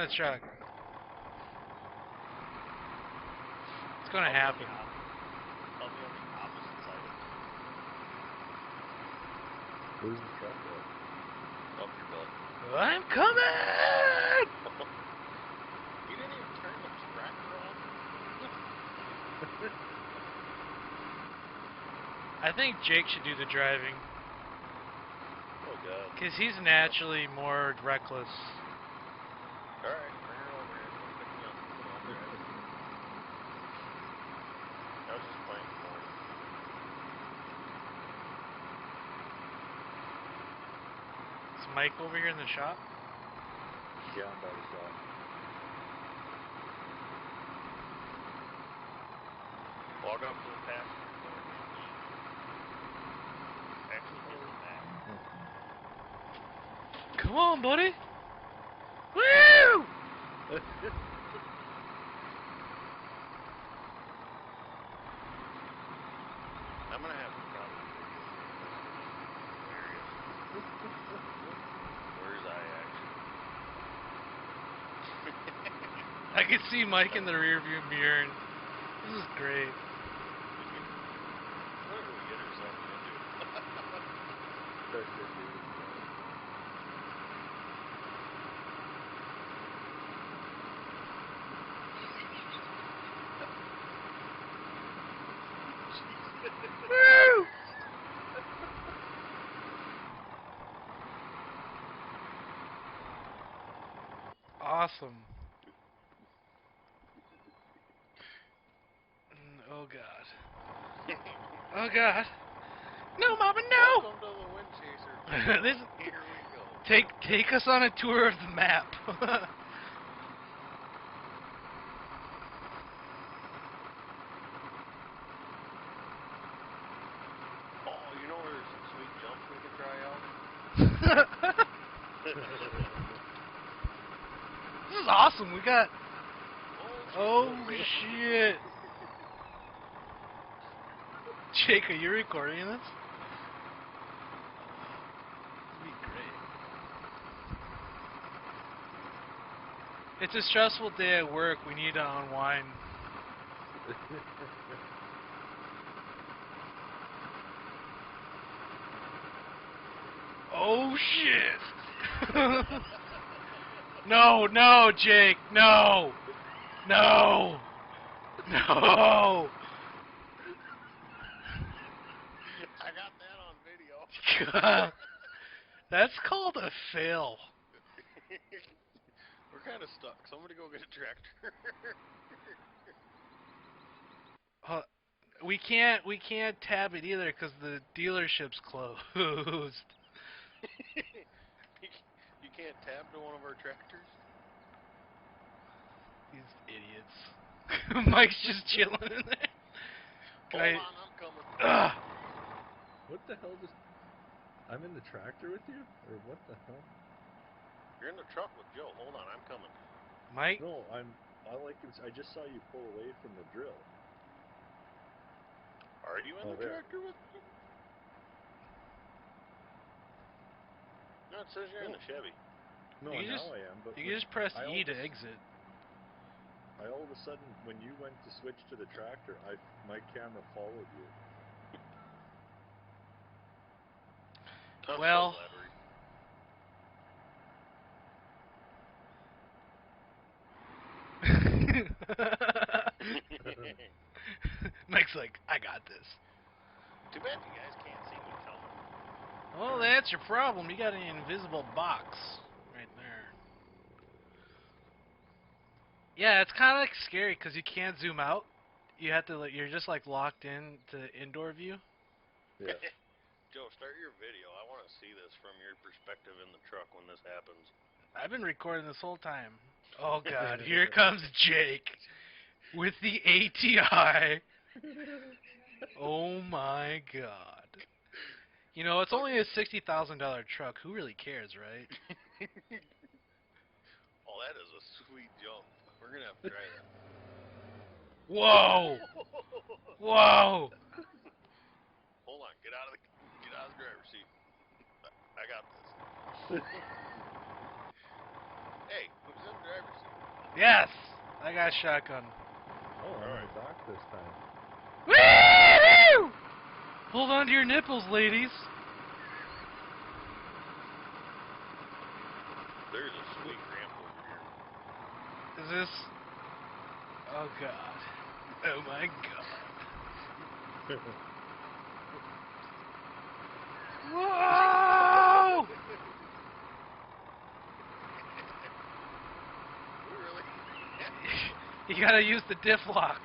the truck. It's gonna happen. I'll be on the opposite side of it. Where's the truck at? Up your butt. I'm coming! You didn't even turn the tractor on? I think Jake should do the driving. Oh, God. Because he's naturally more reckless. Alright, bring her over here. Come pick me up. Come on, there. I was just playing for him. Is Mike over here in the shop? Yeah, I'm by the shop. Walk up to the passenger door. Actually, get in the back. Come on, buddy! Woo! I'm gonna have to probably Where's I actually? I can see Mike in the rearview mirror, and this is great. What did we get ourselves into? Woo! Awesome. Oh God. Oh God. No, Mama, no! Welcome to the Wind Chaser. This, Here we go. take us on a tour of the map. Oh, you know where there's some sweet jumps we could try out? This is awesome. We got. Oh shit. Jake, are you recording this? That'd be great. It's a stressful day at work. We need to unwind. Oh shit. No, no, Jake, no. No. No. I got that on video. God. That's called a fail. We're kind of stuck. Somebody go get a tractor. We can't tab it either because the dealership's closed. You can't tab to one of our tractors? These idiots. Mike's just chilling in there. Hold on, I'm coming. What the hell just... I'm in the tractor with you? Or what the hell? You're in the truck with Joe. Hold on, I'm coming. Mike? No, I just saw you pull away from the drill. Are you in the tractor with me? No, it says you're in the Chevy. No, now I am, but... You can just press E to exit. I all of a sudden, when you went to switch to the tractor, my camera followed you. Well... Mike's like, I got this. Too bad you guys can't see me coming. Well, that's your problem. You got an invisible box right there. Yeah, it's kind of like scary because you can't zoom out. You have to, you're just like locked in to indoor view. Yeah. Joe, start your video. I want to see this from your perspective in the truck when this happens. I've been recording this whole time. Oh God, here comes Jake with the ATI. Oh my God. You know, it's only a $60,000 truck. Who really cares, right? Oh, that is a sweet jump. We're going to have to try that. Whoa! Whoa! Hold on. Get out of the driver's seat. I got this. Hey, who's in the driver's seat? Yes! I got a shotgun. Oh, I'm in Alright. the back this time. Woo! Hold on to your nipples, ladies. There's a sweet ramp over here. Is this... Oh, God. Oh, my God. Whoa! Really? You gotta use the diff locks.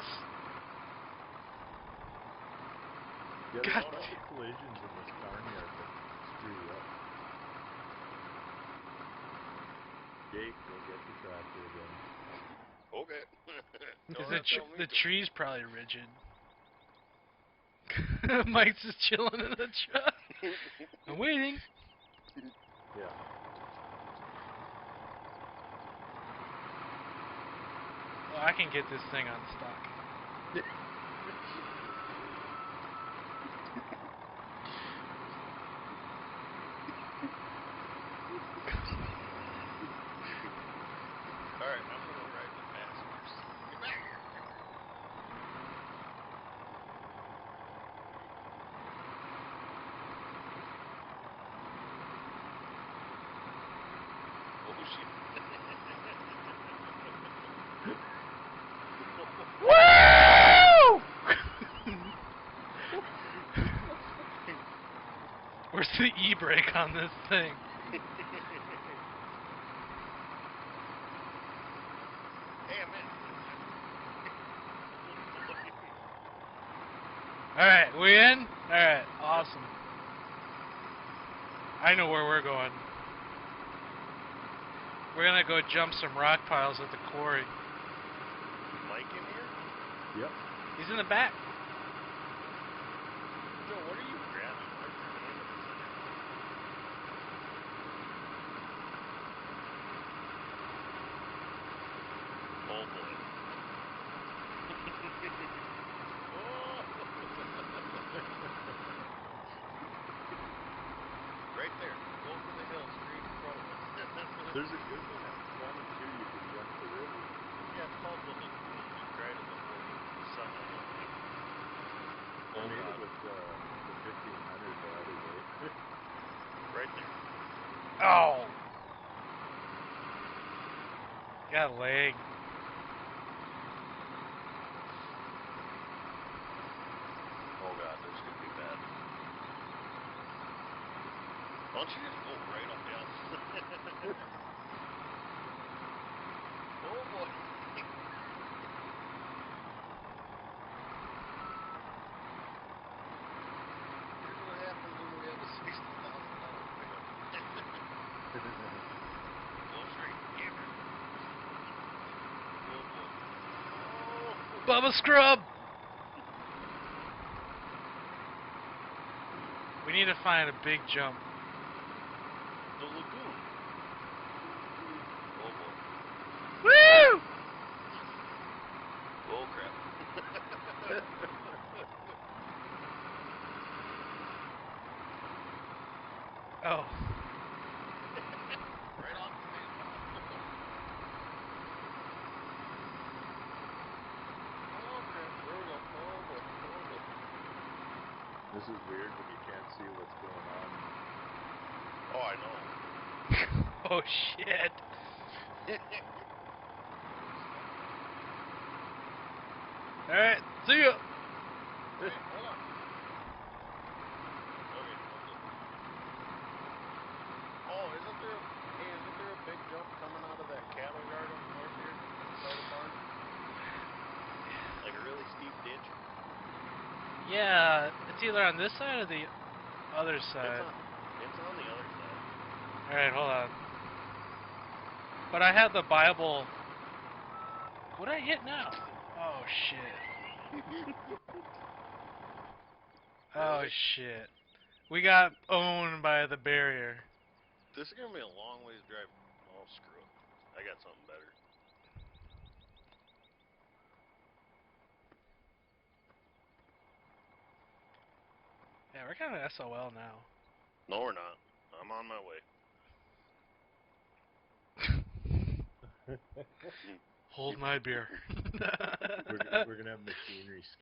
Yeah, there's God. a bunch of collisions in this barnyard that screw you up. Jake, go get the tractor again. Okay. Is Don't tell me the to. tree's probably rigid. Mike's just chilling in the truck. I'm waiting. Yeah. Oh, I can get this thing unstuck. Alright, I'm gonna ride the passenger seat. Get back here. Oh shit. Woo! Where's the e-brake on this thing? Damn it. Alright, we in? Alright, awesome. I know where we're going. We're gonna go jump some rock piles at the quarry. Mike in here? Yep. He's in the back. Joe, what are you grabbing? Where's your hand in this thing? Oh boy. Right there. Over the hill, straight in front of us. There's a good one at 22 you can jump the river. Yeah, it's called the lagoon. We tried it before the sun went up. I Oh made god. it with the 1500 the other day. Right there. Oh! Got a leg. Oh god, this could be bad. Why don't you just go right up the outside? Oh boy. Here's what happens when we have a $60,000 pickup. Go straight. Damn it. Oh boy. Oh. Bubba Scrub! We need to find a big jump. The lagoon. Oh boy. Woo! Oh crap. Oh. Right off the face. Oh crap. There we go. Oh boy. Oh boy. This is weird when you can't see what's going on. Oh, I know. Oh shit. Alright, see ya. Hey, hold on. Okay, I'm good. Oh, isn't there a big jump coming out of that cattle yard up north here? By the barn? Like a really steep ditch? Yeah, it's either on this side or the other side. It's on the other side. Alright, hold on. But I have the Bible. What'd I hit now? Oh shit. Oh Really? shit. We got owned by the barrier. This is gonna be a long ways drive. Oh, screw it. I got something better. Yeah, we're kind of SOL now. No, we're not. I'm on my way. Hold my beer. We're gonna have machinery